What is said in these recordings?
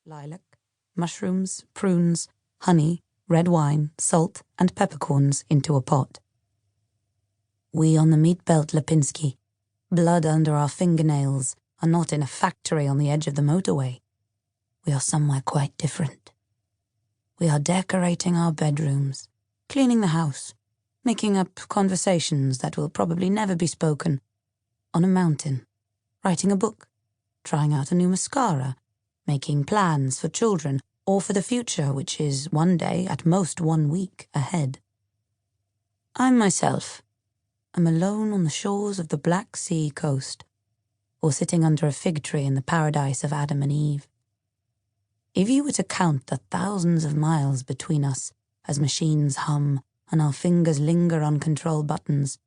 lilac, mushrooms, prunes, honey, red wine, salt, and peppercorns into a pot. We on the meat belt Lapinski, blood under our fingernails, are not in a factory on the edge of the motorway. We are somewhere quite different. We are decorating our bedrooms, cleaning the house, making up conversations that will probably never be spoken, on a mountain, writing a book, trying out a new mascara, making plans for children or for the future, which is one day, at most 1 week, ahead. I myself am alone on the shores of the Black Sea coast, or sitting under a fig tree in the paradise of Adam and Eve. If you were to count the thousands of miles between us as machines hum and our fingers linger on control buttons,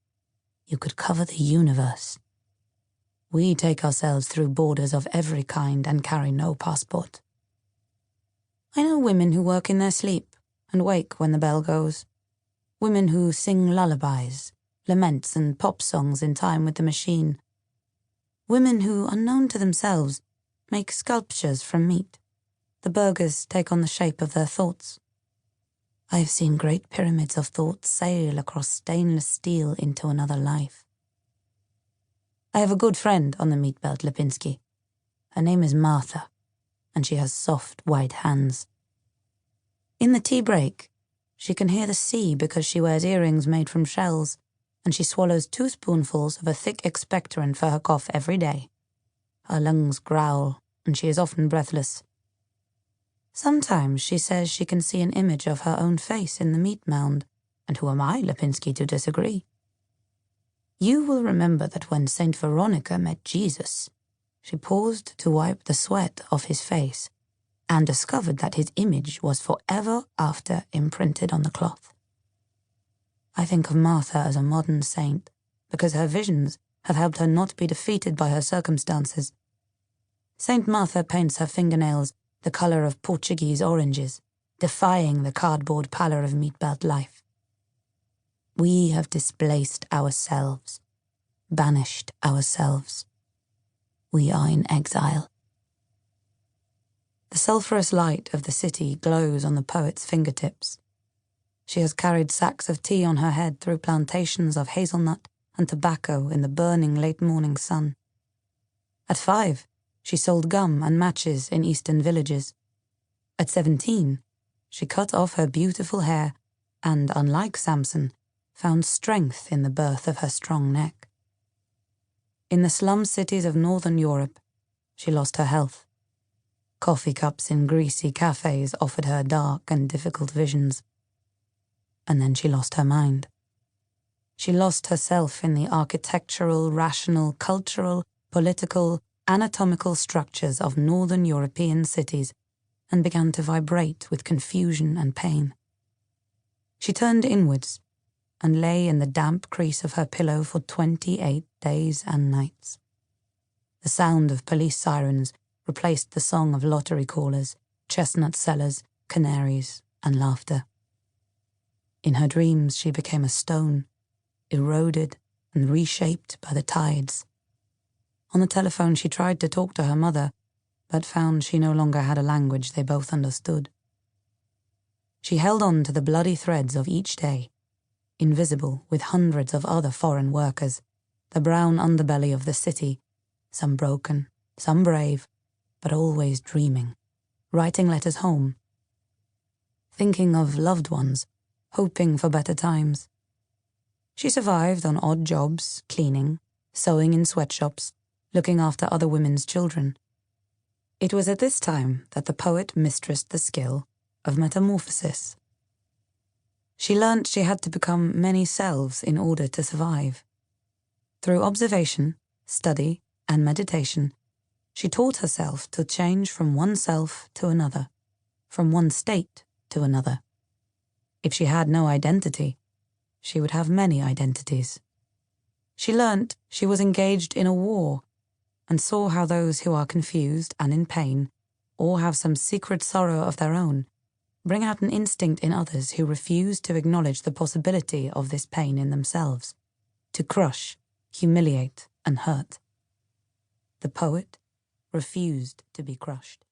you could cover the universe. We take ourselves through borders of every kind and carry no passport. I know women who work in their sleep and wake when the bell goes. Women who sing lullabies, laments and pop songs in time with the machine. Women who, unknown to themselves, make sculptures from meat. The burgers take on the shape of their thoughts. I have seen great pyramids of thought sail across stainless steel into another life. I have a good friend on the meat belt Lapinski. Her name is Martha, and she has soft white hands. In the tea break, she can hear the sea because she wears earrings made from shells, and she swallows 2 spoonfuls of a thick expectorant for her cough every day. Her lungs growl, and she is often breathless. Sometimes she says she can see an image of her own face in the meat mound, and who am I, Lapinski, to disagree? You will remember that when Saint Veronica met Jesus, she paused to wipe the sweat off his face and discovered that his image was forever after imprinted on the cloth. I think of Martha as a modern saint because her visions have helped her not be defeated by her circumstances. Saint Martha paints her fingernails the color of Portuguese oranges, defying the cardboard pallor of meat belt life. We have displaced ourselves, banished ourselves. We are in exile. The sulphurous light of the city glows on the poet's fingertips. She has carried sacks of tea on her head through plantations of hazelnut and tobacco in the burning late-morning sun. At 5, she sold gum and matches in eastern villages. At 17, she cut off her beautiful hair and, unlike Samson, found strength in the birth of her strong neck. In the slum cities of northern Europe, she lost her health. Coffee cups in greasy cafes offered her dark and difficult visions. And then she lost her mind. She lost herself in the architectural, rational, cultural, political, anatomical structures of northern European cities and began to vibrate with confusion and pain. She turned inwards and lay in the damp crease of her pillow for 28 days and nights. The sound of police sirens replaced the song of lottery callers, chestnut sellers, canaries, and laughter. In her dreams she became a stone, eroded and reshaped by the tides. On the telephone she tried to talk to her mother, but found she no longer had a language they both understood. She held on to the bloody threads of each day, invisible with hundreds of other foreign workers, the brown underbelly of the city, some broken, some brave, but always dreaming, writing letters home, thinking of loved ones, hoping for better times. She survived on odd jobs, cleaning, sewing in sweatshops, looking after other women's children. It was at this time that the poet mistressed the skill of metamorphosis. She learnt she had to become many selves in order to survive. Through observation, study, and meditation, she taught herself to change from one self to another, from one state to another. If she had no identity, she would have many identities. She learnt she was engaged in a war and saw how those who are confused and in pain, or have some secret sorrow of their own, bring out an instinct in others who refuse to acknowledge the possibility of this pain in themselves, to crush, humiliate, and hurt. The poet refused to be crushed.